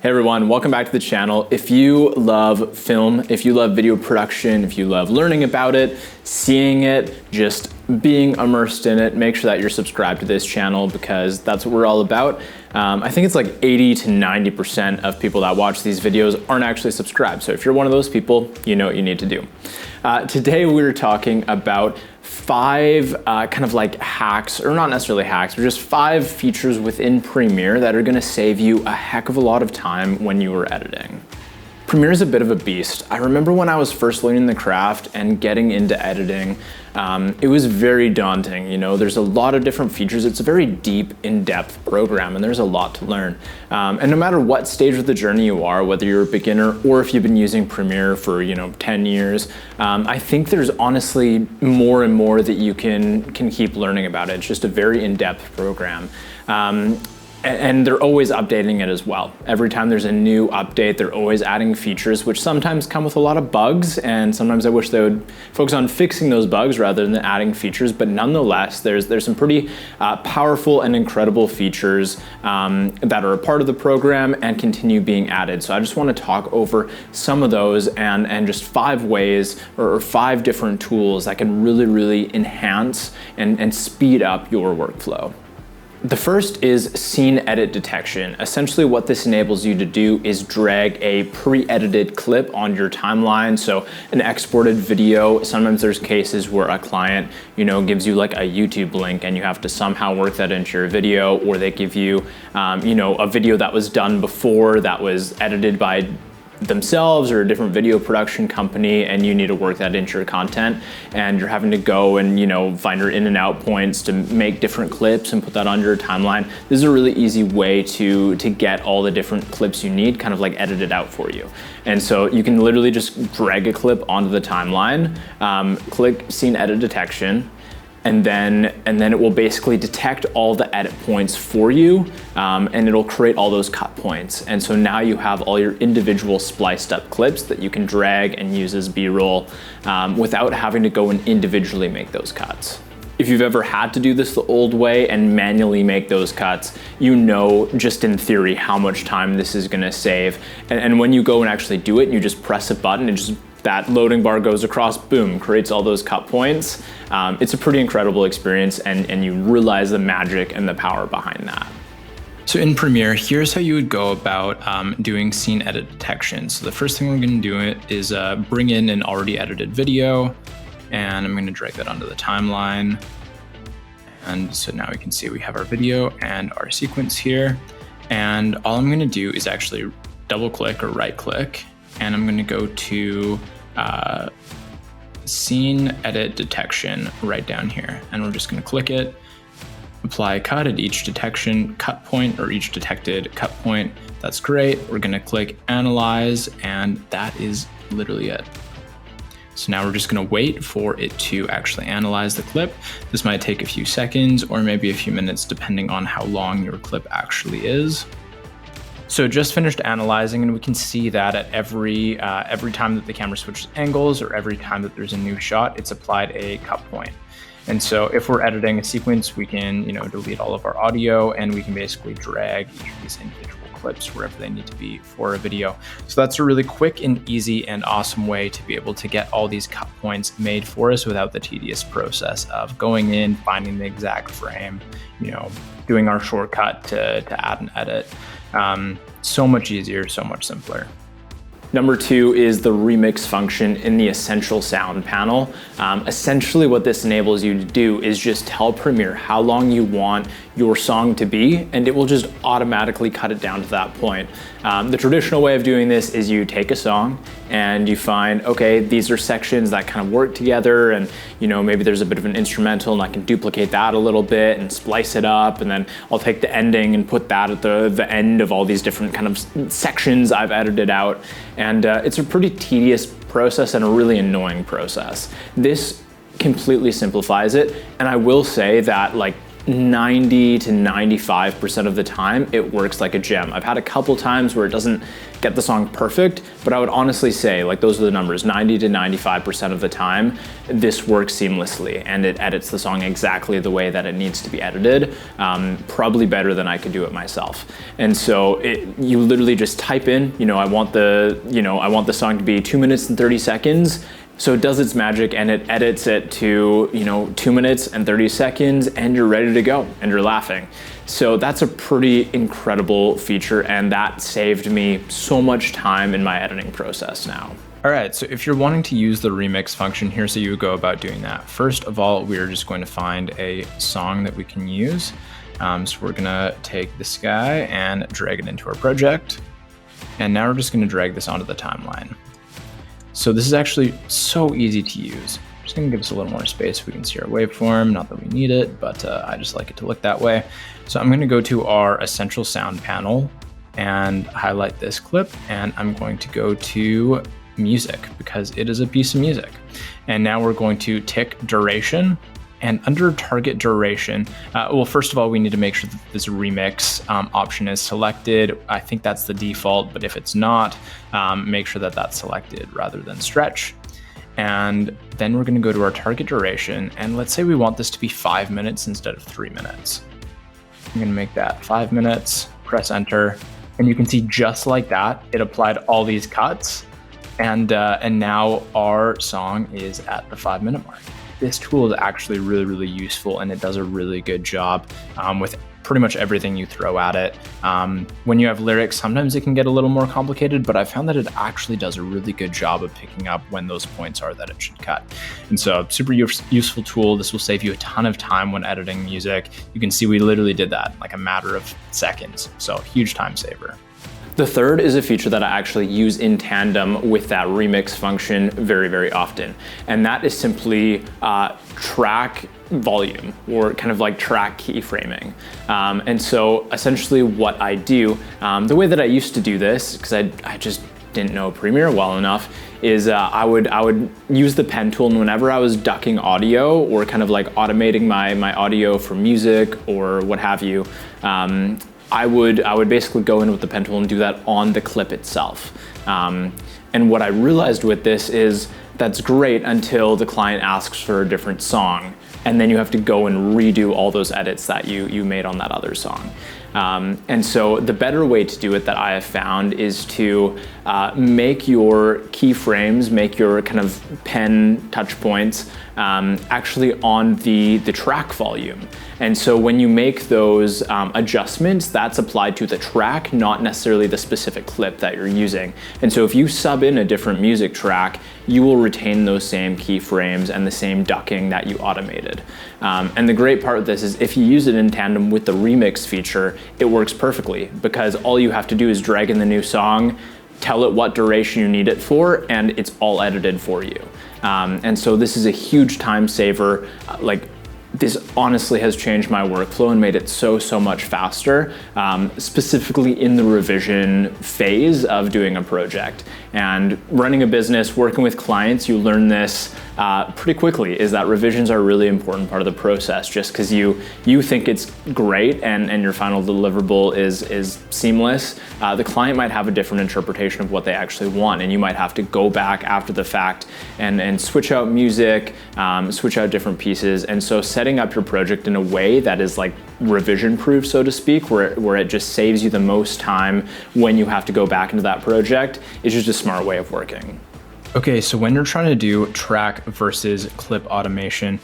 Hey everyone, welcome back to the channel. If you love film, if you love video production, if you love learning about it, seeing it, just being immersed in it, make sure that you're subscribed to this channel because that's what we're all about. I think it's like 80 to 90% of people that watch these videos aren't actually subscribed. So if you're one of those people, you know what you need to do. Today we're talking about 5 kind of like hacks, or not necessarily hacks, but just 5 features within Premiere that are gonna save you a heck of a lot of time when you are editing. Premiere is a bit of a beast. I remember when I was first learning the craft and getting into editing, it was very daunting. You know, there's a lot of different features. It's a very deep, in-depth program, and there's a lot to learn. And no matter what stage of the journey you are, whether you're a beginner or if you've been using Premiere for 10 years, I think there's honestly more and more that you can keep learning about it. It's just a very in-depth program. And they're always updating it as well. Every time there's a new update, they're always adding features, which sometimes come with a lot of bugs, and sometimes I wish they would focus on fixing those bugs rather than adding features, but nonetheless, there's some pretty powerful and incredible features that are a part of the program and continue being added. So I just want to talk over some of those and just 5 ways or 5 different tools that can really enhance and speed up your workflow. The first is scene edit detection. Essentially what this enables you to do is drag a pre-edited clip on your timeline. So an exported video, sometimes there's cases where a client, gives you like a YouTube link and you have to somehow work that into your video, or they give you, a video that was done before that was edited by themselves or a different video production company, and you need to work that into your content, and you're having to go and find your in and out points to make different clips and put that on your timeline. This is a really easy way to get all the different clips you need kind of like edited out for you. And so you can literally just drag a clip onto the timeline, click scene edit detection, and then it will basically detect all the edit points for you, and it'll create all those cut points. And so now you have all your individual spliced up clips that you can drag and use as B-roll without having to go and individually make those cuts. If you've ever had to do this the old way and manually make those cuts, just in theory how much time this is gonna save. And when you go and actually do it, and you just press a button and that loading bar goes across, boom, creates all those cut points. It's a pretty incredible experience, and you realize the magic and the power behind that. So in Premiere, here's how you would go about doing scene edit detection. So the first thing we're gonna do is bring in an already edited video, and I'm gonna drag that onto the timeline. And so now we can see we have our video and our sequence here. And all I'm gonna do is actually double click or right click, and I'm gonna go to scene edit detection right down here. And we're just gonna click it, apply a cut at each detection cut point or each detected cut point. That's great. We're gonna click analyze, and that is literally it. So now we're just gonna wait for it to actually analyze the clip. This might take a few seconds or maybe a few minutes depending on how long your clip actually is. So just finished analyzing, and we can see that at every time that the camera switches angles or every time that there's a new shot, it's applied a cut point. And so if we're editing a sequence, we can delete all of our audio, and we can basically drag each of these individual clips wherever they need to be for a video. So that's a really quick and easy and awesome way to be able to get all these cut points made for us without the tedious process of going in, finding the exact frame, doing our shortcut to add and edit. So much easier, so much simpler. Number 2 is the remix function in the essential sound panel. Essentially what this enables you to do is just tell Premiere how long you want your song to be, and it will just automatically cut it down to that point. The traditional way of doing this is you take a song and you find, okay, these are sections that kind of work together, and maybe there's a bit of an instrumental, and I can duplicate that a little bit and splice it up, and then I'll take the ending and put that at the end of all these different kind of sections I've edited out. And it's a pretty tedious process and a really annoying process. This completely simplifies it, and I will say that 90 to 95% of the time, it works like a gem. I've had a couple times where it doesn't get the song perfect, but I would honestly say, like, those are the numbers. 90 to 95% of the time, this works seamlessly and it edits the song exactly the way that it needs to be edited, probably better than I could do it myself. And so you literally just type in, I want the song to be 2 minutes and 30 seconds. So it does its magic and it edits it to, 2 minutes and 30 seconds and you're ready to go and you're laughing. So that's a pretty incredible feature and that saved me so much time in my editing process now. All right, so if you're wanting to use the remix function, here's how you would go about doing that. First of all, we're just going to find a song that we can use. So we're gonna take this guy and drag it into our project. And now we're just gonna drag this onto the timeline. So this is actually so easy to use. I'm just gonna give us a little more space so we can see our waveform. Not that we need it, but I just like it to look that way. So I'm gonna go to our essential sound panel and highlight this clip, and I'm going to go to music because it is a piece of music. And now we're going to tick duration. And under target duration, well, first of all, we need to make sure that this remix option is selected. I think that's the default, but if it's not, make sure that that's selected rather than stretch. And then we're gonna go to our target duration. And let's say we want this to be 5 minutes instead of 3 minutes. I'm gonna make that 5 minutes, press enter. And you can see just like that, it applied all these cuts. And now our song is at the 5 minute mark. This tool is actually really, really useful and it does a really good job with pretty much everything you throw at it. When you have lyrics, sometimes it can get a little more complicated, but I found that it actually does a really good job of picking up when those points are that it should cut. And so super useful tool. This will save you a ton of time when editing music. You can see we literally did that in like a matter of seconds. So huge time saver. The third is a feature that I actually use in tandem with that remix function very, very often. And that is simply track volume, or kind of like track keyframing. And so essentially what I do, the way that I used to do this, because I just didn't know Premiere well enough, is I would use the pen tool, and whenever I was ducking audio or kind of like automating my audio for music or what have you, I would basically go in with the pen tool and do that on the clip itself. And what I realized with this is that's great until the client asks for a different song, and then you have to go and redo all those edits that you made on that other song. And so the better way to do it that I have found is to make your keyframes, make your kind of pen touch points actually on the track volume. And so when you make those adjustments, that's applied to the track, not necessarily the specific clip that you're using. And so if you sub in a different music track, you will retain those same keyframes and the same ducking that you automated. And the great part of this is if you use it in tandem with the remix feature, it works perfectly because all you have to do is drag in the new song, tell it what duration you need it for, and it's all edited for you. And so this is a huge time saver. This honestly has changed my workflow and made it so much faster, specifically in the revision phase of doing a project. And running a business, working with clients, you learn this pretty quickly, is that revisions are a really important part of the process. Just because you think it's great and your final deliverable is seamless, the client might have a different interpretation of what they actually want, and you might have to go back after the fact and switch out music, switch out different pieces. And so setting up your project in a way that is like revision proof, so to speak, where it just saves you the most time when you have to go back into that project, is just a smart way of working. Okay, so when you're trying to do track versus clip automation,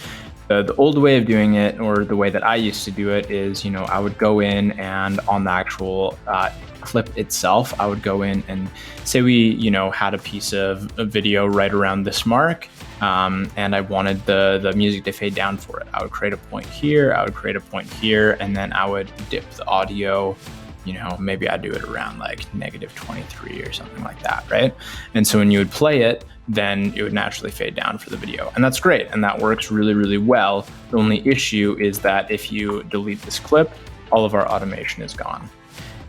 the old way of doing it, or the way that I used to do it, is, I would go in and on the actual clip itself, I would go in and say we, had a piece of video right around this mark, and I wanted the music to fade down for it. I would create a point here, I would create a point here, and then I would dip the audio, maybe I'd do it around like -23 or something like that, right? And so when you would play it, then it would naturally fade down for the video. And that's great, and that works really, really well. The only issue is that if you delete this clip, all of our automation is gone.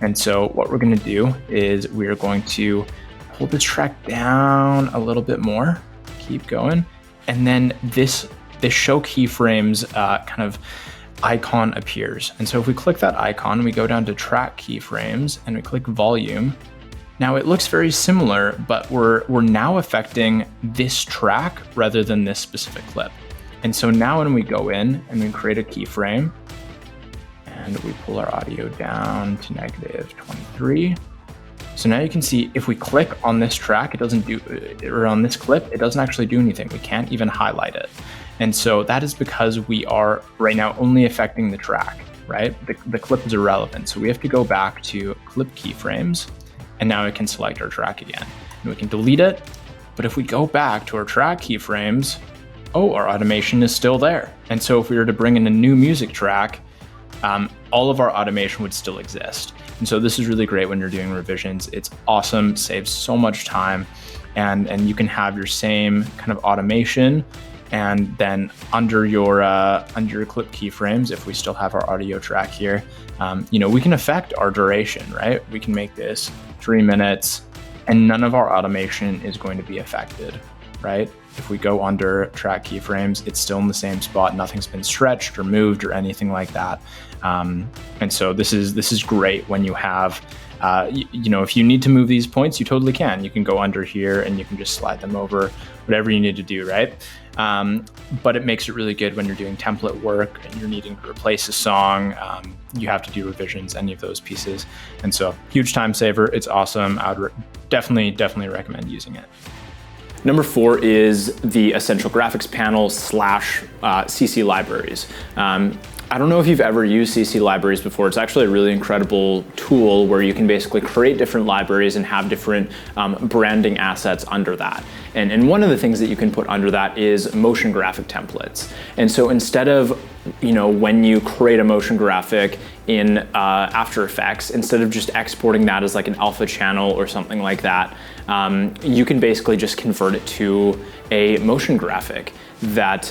And so what we're gonna do is we're going to pull this track down a little bit more, keep going, and then this show keyframes kind of icon appears. And so if we click that icon, we go down to track keyframes and we click volume. Now it looks very similar, but we're now affecting this track rather than this specific clip. And so now when we go in and we create a keyframe and we pull our audio down to -23. So now you can see if we click on this track, it doesn't do, or on this clip, it doesn't actually do anything. We can't even highlight it. And so that is because we are right now only affecting the track, right? The clip is irrelevant. So we have to go back to clip keyframes, and now we can select our track again. And we can delete it, but if we go back to our track keyframes, oh, our automation is still there. And so if we were to bring in a new music track, all of our automation would still exist. And so this is really great when you're doing revisions. It's awesome, saves so much time, and you can have your same kind of automation. And then under your clip keyframes, if we still have our audio track here, we can affect our duration, right? We can make this 3 minutes and none of our automation is going to be affected, right? If we go under track keyframes, it's still in the same spot. Nothing's been stretched or moved or anything like that. And so this is great when you have, if you need to move these points, you totally can. You can go under here and you can just slide them over, whatever you need to do, right? But it makes it really good when you're doing template work and you're needing to replace a song. You have to do revisions, any of those pieces. And so huge time saver. It's awesome. I would definitely recommend using it. Number 4 is the Essential Graphics panel / CC libraries. I don't know if you've ever used CC libraries before. It's actually a really incredible tool where you can basically create different libraries and have different branding assets under that. And one of the things that you can put under that is motion graphic templates. And so instead of, when you create a motion graphic in After Effects, instead of just exporting that as like an alpha channel or something like that, you can basically just convert it to a motion graphic that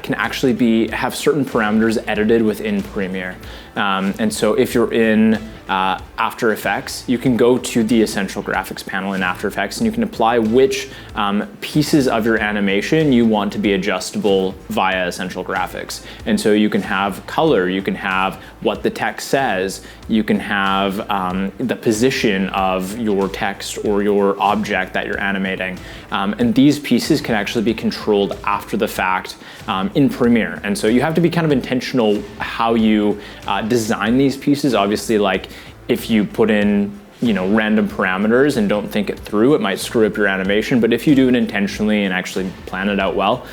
can actually have certain parameters edited within Premiere. And so if you're in After Effects, you can go to the Essential Graphics panel in After Effects and you can apply which pieces of your animation you want to be adjustable via Essential Graphics. And so you can have color, you can have what the text says, you can have the position of your text or your object that you're animating. And these pieces can actually be controlled after the fact in Premiere. And so you have to be kind of intentional how you design these pieces. Obviously, like if you put in random parameters and don't think it through, it might screw up your animation. But if you do it intentionally and actually plan it out well,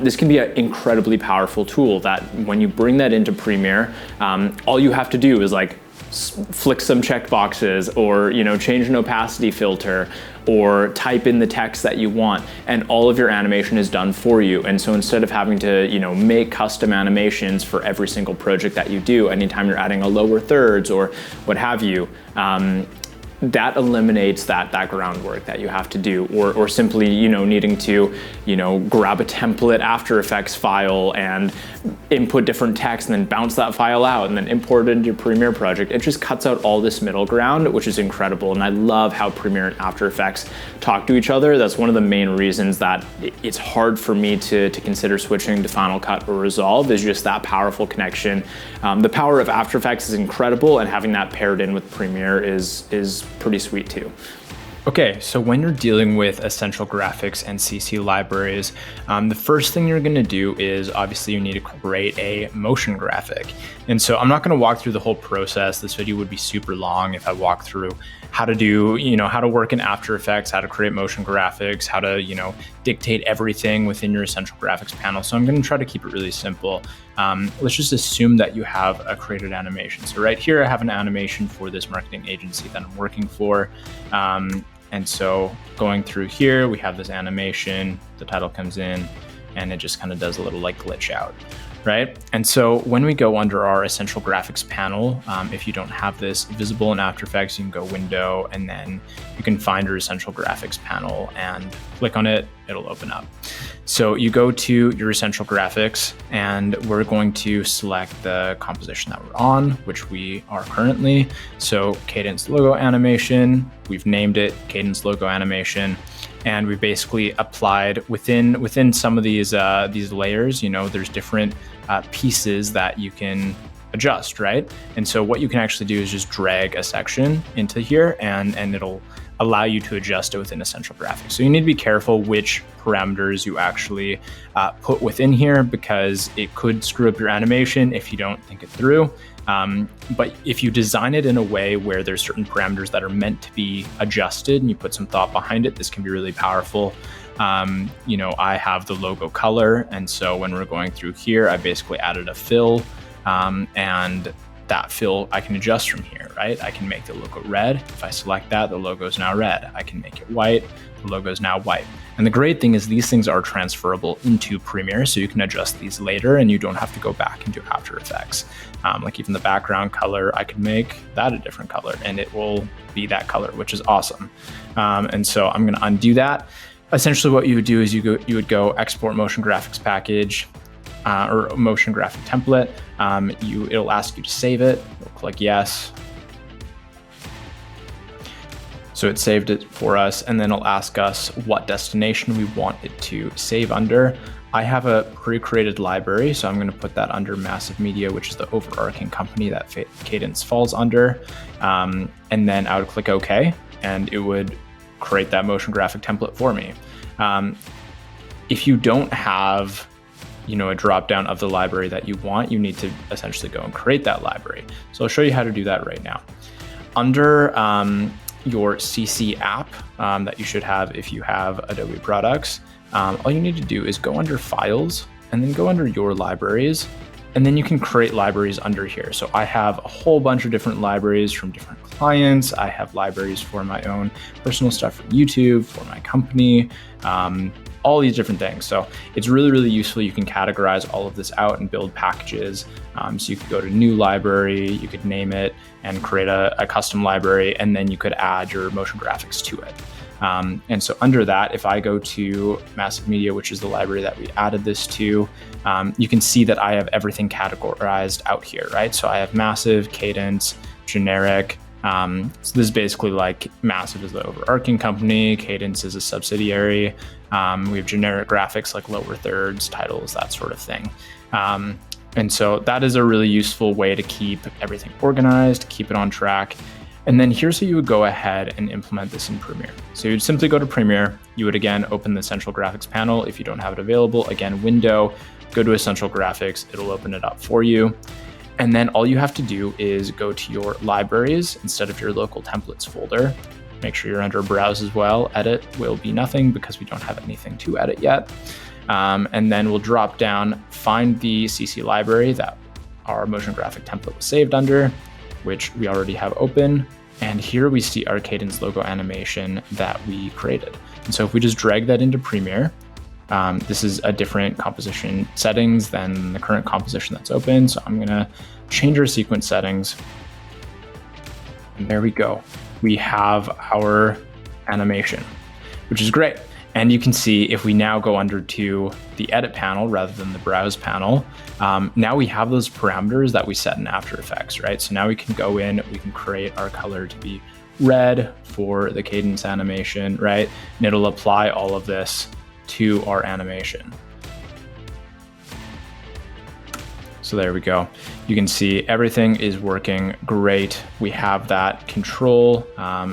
this can be an incredibly powerful tool that when you bring that into Premiere, all you have to do is like flick some check boxes or change an opacity filter or type in the text that you want, and all of your animation is done for you. And so instead of having to make custom animations for every single project that you do, anytime you're adding a lower thirds or what have you, that eliminates that groundwork that you have to do, or simply needing to grab a template After Effects file and input different text and then bounce that file out and then import it into your Premiere project. It just cuts out all this middle ground, which is incredible. And I love how Premiere and After Effects talk to each other. That's one of the main reasons that it's hard for me to consider switching to Final Cut or Resolve, is just that powerful connection. The power of After Effects is incredible, and having that paired in with Premiere is pretty sweet too. Okay, so when you're dealing with Essential Graphics and CC libraries, the first thing you're gonna do is obviously you need to create a motion graphic. And so I'm not gonna walk through the whole process. This video would be super long if I walk through how to do, how to work in After Effects, how to create motion graphics, how to, dictate everything within your Essential Graphics panel. So I'm gonna try to keep it really simple. Let's just assume that you have a created animation. So right here, I have an animation for this marketing agency that I'm working for. And so going through here, we have this animation, the title comes in, and it just kind of does a little like glitch out, right? And so when we go under our Essential Graphics panel, if you don't have this visible in After Effects, you can go Window, and then you can find your Essential Graphics panel and click on it, it'll open up. So you go to your Essential Graphics, and we're going to select the composition that we're on, which we are currently. So Cadence Logo Animation, we've named it Cadence Logo Animation, and we basically applied within some of these layers, there's different pieces that you can adjust, right? And so what you can actually do is just drag a section into here and it'll allow you to adjust it within Essential Graphics. So you need to be careful which parameters you actually put within here, because it could screw up your animation if you don't think it through. But if you design it in a way where there's certain parameters that are meant to be adjusted and you put some thought behind it, this can be really powerful. You know, I have the logo color, and so when we're going through here, I basically added a fill, and that fill I can adjust from here, right? I can make the logo red. If I select that, the logo is now red. I can make it white, the logo is now white. And the great thing is these things are transferable into Premiere, so you can adjust these later and you don't have to go back into After Effects. Like even the background color, I could make that a different color and it will be that color, which is awesome. And so I'm gonna undo that. Essentially what you would do is you would go export motion graphics package, or motion graphic template. It'll ask you to save it. You'll click yes. So it saved it for us, and then it'll ask us what destination we want it to save under. I have a pre-created library, so I'm going to put that under Massive Media, which is the overarching company that Cadence falls under. And then I would click OK, and it would create that motion graphic template for me. If you don't have a drop down of the library that you want, you need to essentially go and create that library. So I'll show you how to do that right now. Under your CC app that you should have if you have Adobe products, all you need to do is go under Files and then go under Your Libraries, and then you can create libraries under here. So I have a whole bunch of different libraries from different clients. I have libraries for my own personal stuff for YouTube, for my company, all these different things. So it's really, really useful. You can categorize all of this out and build packages. So you could go to New Library, you could name it and create a custom library, and then you could add your motion graphics to it. And so under that, if I go to Massive Media, which is the library that we added this to, you can see that I have everything categorized out here, right? So I have Massive, Cadence, Generic. So this is basically like Massive is the overarching company, Cadence is a subsidiary. We have generic graphics like lower thirds, titles, that sort of thing. And so that is a really useful way to keep everything organized, keep it on track. And then here's how you would go ahead and implement this in Premiere. So you'd simply go to Premiere. You would again open the Essential Graphics panel. If you don't have it available, again, Window, go to Essential Graphics. It'll open it up for you. And then all you have to do is go to your libraries instead of your local templates folder. Make sure you're under Browse as well. Edit will be nothing because we don't have anything to edit yet. And then we'll drop down, find the CC library that our motion graphic template was saved under, which we already have open. And here we see our Cadence logo animation that we created. And so if we just drag that into Premiere, this is a different composition settings than the current composition that's open. So I'm gonna change our sequence settings. And there we go. We have our animation, which is great. And you can see if we now go under to the edit panel rather than the browse panel, now we have those parameters that we set in After Effects, right? So now we can go in, we can create our color to be red for the Cadence animation, right? And it'll apply all of this to our animation. So there we go. You can see everything is working great. We have that control,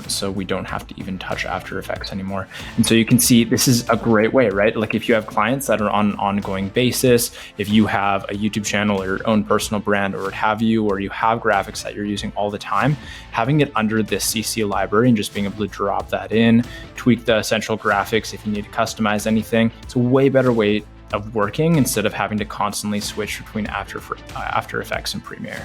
so we don't have to even touch After Effects anymore. And so you can see this is a great way, right? Like if you have clients that are on an ongoing basis, if you have a YouTube channel or your own personal brand or what have you, or you have graphics that you're using all the time, having it under this CC library and just being able to drop that in, tweak the essential graphics if you need to customize anything, it's a way better way of working instead of having to constantly switch between After Effects and Premiere.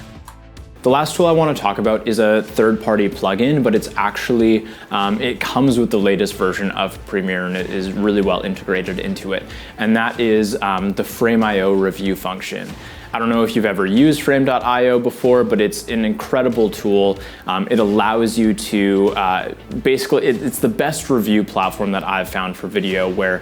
The last tool I want to talk about is a third-party plugin, but it's actually, it comes with the latest version of Premiere and it is really well integrated into it. And that is the Frame.io review function. I don't know if you've ever used Frame.io before, but it's an incredible tool. It allows you to, basically, it's the best review platform that I've found for video, where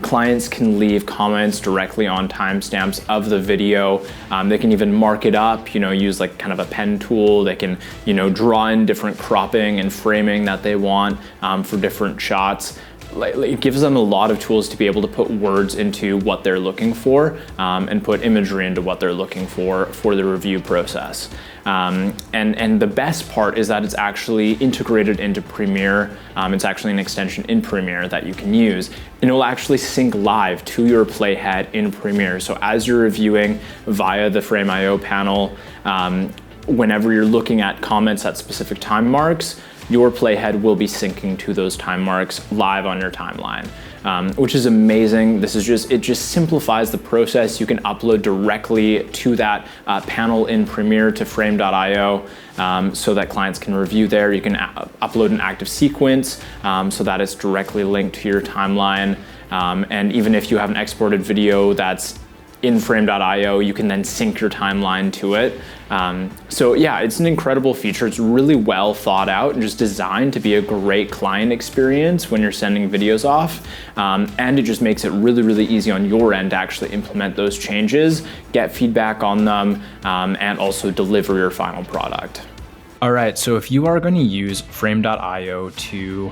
clients can leave comments directly on timestamps of the video. They can even mark it up, use like kind of a pen tool. They can, draw in different cropping and framing that they want for different shots. it gives them a lot of tools to be able to put words into what they're looking for, and put imagery into what they're looking for the review process. And the best part is that it's actually integrated into Premiere. It's actually an extension in Premiere that you can use, and it will actually sync live to your playhead in Premiere. So as you're reviewing via the Frame.io panel, whenever you're looking at comments at specific time marks, your playhead will be syncing to those time marks live on your timeline, which is amazing. It just simplifies the process. You can upload directly to that panel in Premiere to Frame.io, so that clients can review there. You can upload an active sequence, so that it's directly linked to your timeline. And even if you have an exported video that's in Frame.io, you can then sync your timeline to it. So yeah, it's an incredible feature. It's really well thought out and just designed to be a great client experience when you're sending videos off. And it just makes it really, really easy on your end to actually implement those changes, get feedback on them, and also deliver your final product. All right, so if you are going to use Frame.io to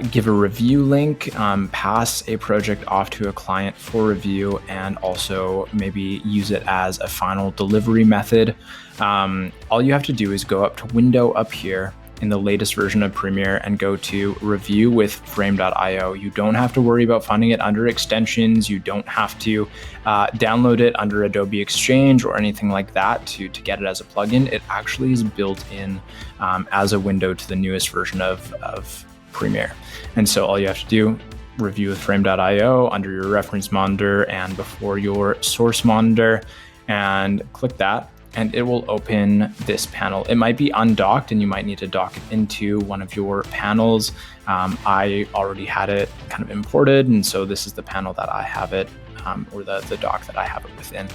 give a review link, pass a project off to a client for review, and also maybe use it as a final delivery method, all you have to do is go up to Window up here in the latest version of Premiere and go to Review with Frame.io. You don't have to worry about finding it under extensions. You don't have to download it under Adobe Exchange or anything like that to get it as a plugin. It actually is built in as a window to the newest version of Premiere. And so all you have to do, review with Frame.io under your reference monitor and before your source monitor, and click that, and it will open this panel. It might be undocked and you might need to dock it into one of your panels. I already had it kind of imported, and so this is the panel that I have it, or the dock that I have it within.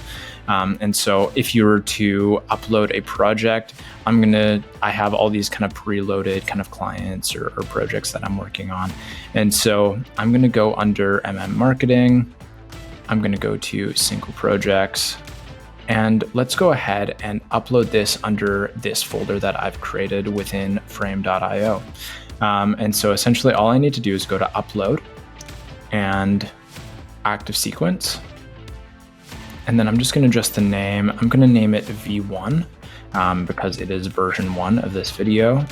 And so if you were to upload a project, I have all these kind of preloaded kind of clients or projects that I'm working on. And so I'm gonna go under Marketing. I'm gonna go to Single Projects, and let's go ahead and upload this under this folder that I've created within Frame.io. And so essentially all I need to do is go to Upload and Active Sequence. And then I'm just going to adjust the name. I'm going to name it V1 because it is version 1 of this video.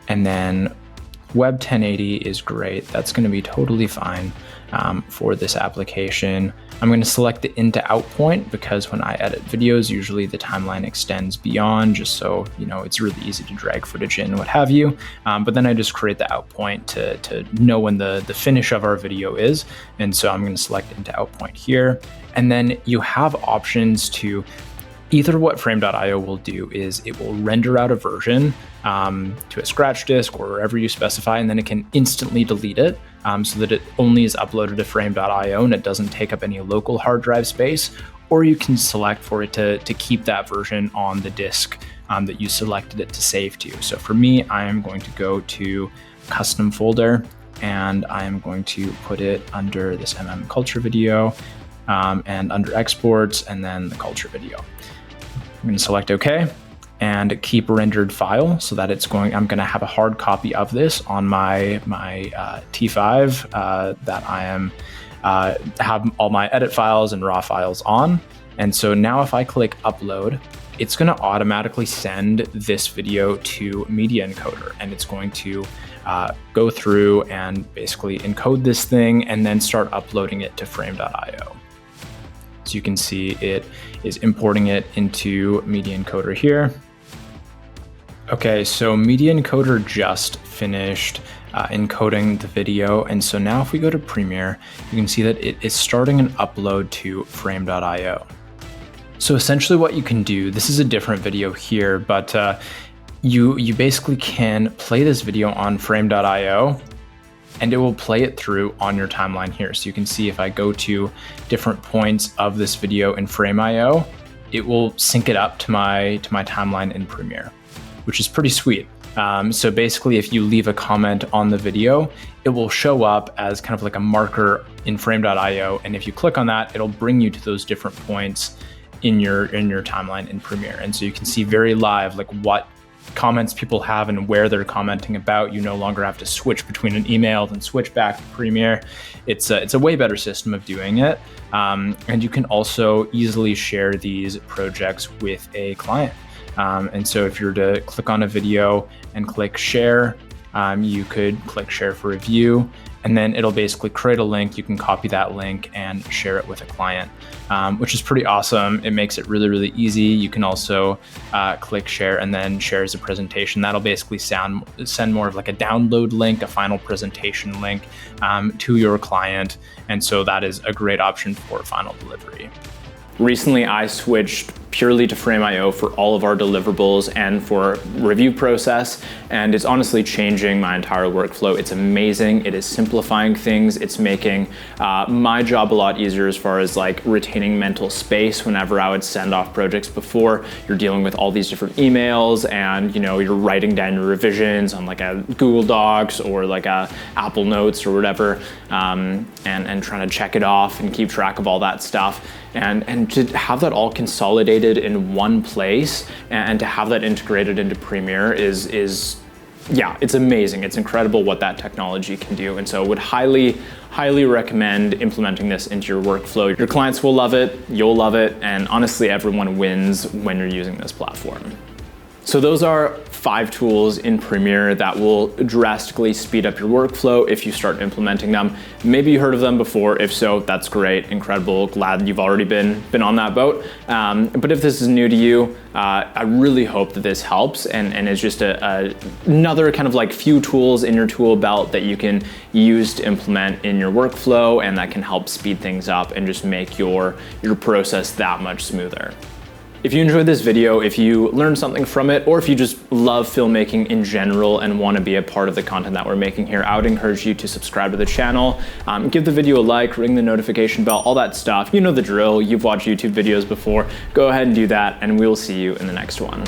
And then Web 1080 is great. That's going to be totally fine for this application. I'm going to select the in to out point because when I edit videos, usually the timeline extends beyond, just so it's really easy to drag footage in, what have you. But then I just create the out point to know when the finish of our video is. And so I'm going to select in to out point here. And then you have options to either what Frame.io will do is it will render out a version to a scratch disk or wherever you specify, and then it can instantly delete it so that it only is uploaded to Frame.io and it doesn't take up any local hard drive space. Or you can select for it to keep that version on the disk that you selected it to save to. So for me, I am going to go to custom folder and I am going to put it under this culture video and under exports and then the culture video. I'm going to select OK and keep rendered file so that I'm going to have a hard copy of this on my T5 that I am have all my edit files and raw files on. And so now if I click upload, it's going to automatically send this video to Media Encoder, and it's going to go through and basically encode this thing and then start uploading it to Frame.io. So you can see it is importing it into Media Encoder here. Okay, so Media Encoder just finished encoding the video. And so now if we go to Premiere, you can see that it is starting an upload to Frame.io. So essentially what you can do, this is a different video here, but you basically can play this video on Frame.io and it will play it through on your timeline here. So you can see if I go to different points of this video in Frame.io, it will sync it up to my timeline in Premiere, which is pretty sweet. So basically if you leave a comment on the video, it will show up as kind of like a marker in Frame.io. And if you click on that, it'll bring you to those different points in your timeline in Premiere. And so you can see very live like what comments people have and where they're commenting about. You no longer have to switch between an email, then switch back to Premiere. It's a way better system of doing it. And you can also easily share these projects with a client. And so if you're to click on a video and click share, you could click share for review, and then it'll basically create a link. You can copy that link and share it with a client, which is pretty awesome. It makes it really, really easy. You can also click share and then share as a presentation. That'll basically send more of like a download link, a final presentation link to your client. And so that is a great option for final delivery. Recently, I switched purely to Frame.io for all of our deliverables and for review process, and it's honestly changing my entire workflow. It's amazing. It is simplifying things. It's making my job a lot easier as far as like retaining mental space whenever I would send off projects before. You're dealing with all these different emails, and you're writing down your revisions on like a Google Docs or like a Apple Notes or whatever, and trying to check it off and keep track of all that stuff. And to have that all consolidated in one place and to have that integrated into Premiere is yeah, it's amazing. It's incredible what that technology can do. And so I would highly recommend implementing this into your workflow. Your clients will love it, you'll love it, and honestly, everyone wins when you're using this platform. So those are 5 tools in Premiere that will drastically speed up your workflow if you start implementing them. Maybe you heard of them before. If so, that's great, incredible. Glad you've already been on that boat. But if this is new to you, I really hope that this helps and is just another kind of like few tools in your tool belt that you can use to implement in your workflow, and that can help speed things up and just make your process that much smoother. If you enjoyed this video, if you learned something from it, or if you just love filmmaking in general and want to be a part of the content that we're making here, I would encourage you to subscribe to the channel, give the video a like, ring the notification bell, all that stuff. You know the drill. You've watched YouTube videos before. Go ahead and do that, and we'll see you in the next one.